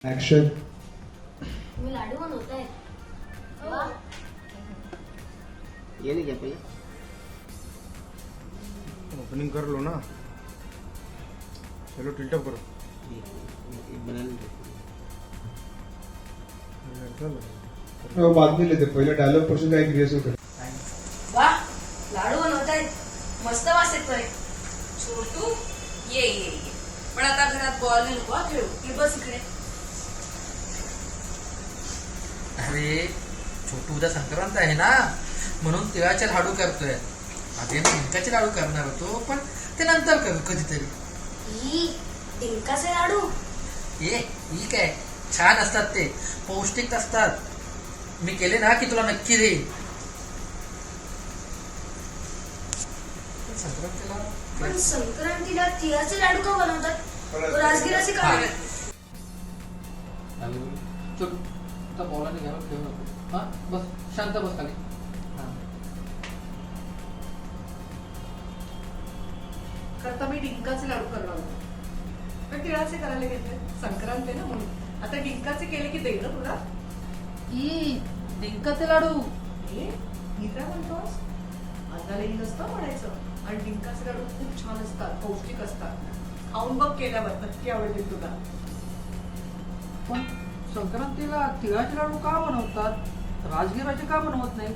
Action. तुम्ही लाडू बनवताय? वा. ये नहीं क्या पहले ओपनिंग कर लो ना. चलो टिल्टअप करो. ये बना लो. बाद में लेते, पहिले डायलॉग पासून काय रिहर्सल कर. वा, लाडू बनवताय, मस्त वास येतोय. छोटू ये ये ये. पण आता घरात बॉल नको हा खेळू. ही बस इकडे. अरे छोटू उद्या संक्रांत आहे ना, म्हणून तिळाचे लाडू करतोय. आधी मी डिंकाचे लाडू करणार होतो, पण ते नंतर करू कधीतरी. ही डिंकाचे लाडू. ही काय छान असतात, ते पौष्टिक असतात. मी केले ना की तुला नक्की देईन. संक्रांतीला पण संक्रांतीला तिळाचे लाडू का बनवतात? राजगिराचे का हा. बनवतात? छोटू आता बॉला निघाला, खेळू नको. हा बस शांत बस खाली. करता मी डिंकाचे लाडू करणार होते, पण तिळाचे करायला घेतले. संक्रांत आहे ना म्हणून. आता डिंकाचे केले की देईल ना तुला. ई डिंकाचे लाडू. मी काय म्हणतोस, अंदाला येईल नसतं म्हणायचं. आणि डिंकाचे लाडू खूप छान असतात, पौष्टिक असतात. खाऊन बघ, केल्यावर नक्की आवडतील तुला. पण संक्रांतीला तिळाचे लाडू का बनवतात, राजगिराचे का बनवत नाही?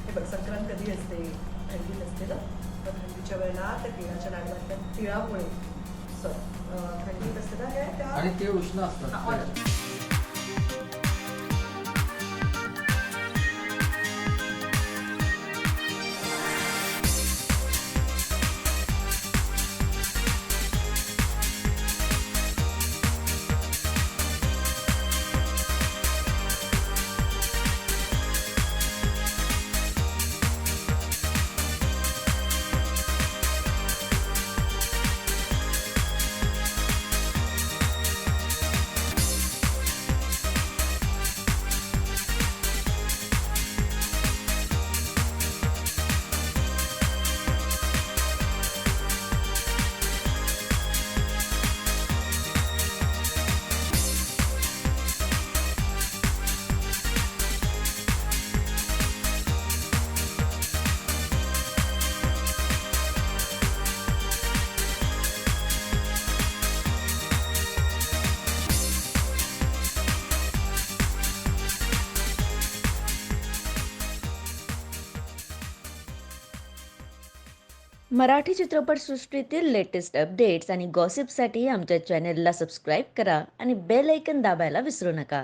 हे बघ, संक्रांत कधी असते? थंडीत असते ना. तर थंडीच्या वेळेला त्या तिळाच्या लाडू असतात, तिळामुळे थंडीत असते ना काय त्या. आणि ते उष्ण हा, असतात. ऑर्डर. मराठी चित्रपटसृष्टीतील लेटेस्ट अपडेट्स आणि गॉसिपसाठी आमच्या चॅनेलला सबस्क्राईब करा आणि बेल ऐकन दाबायला विसरू नका.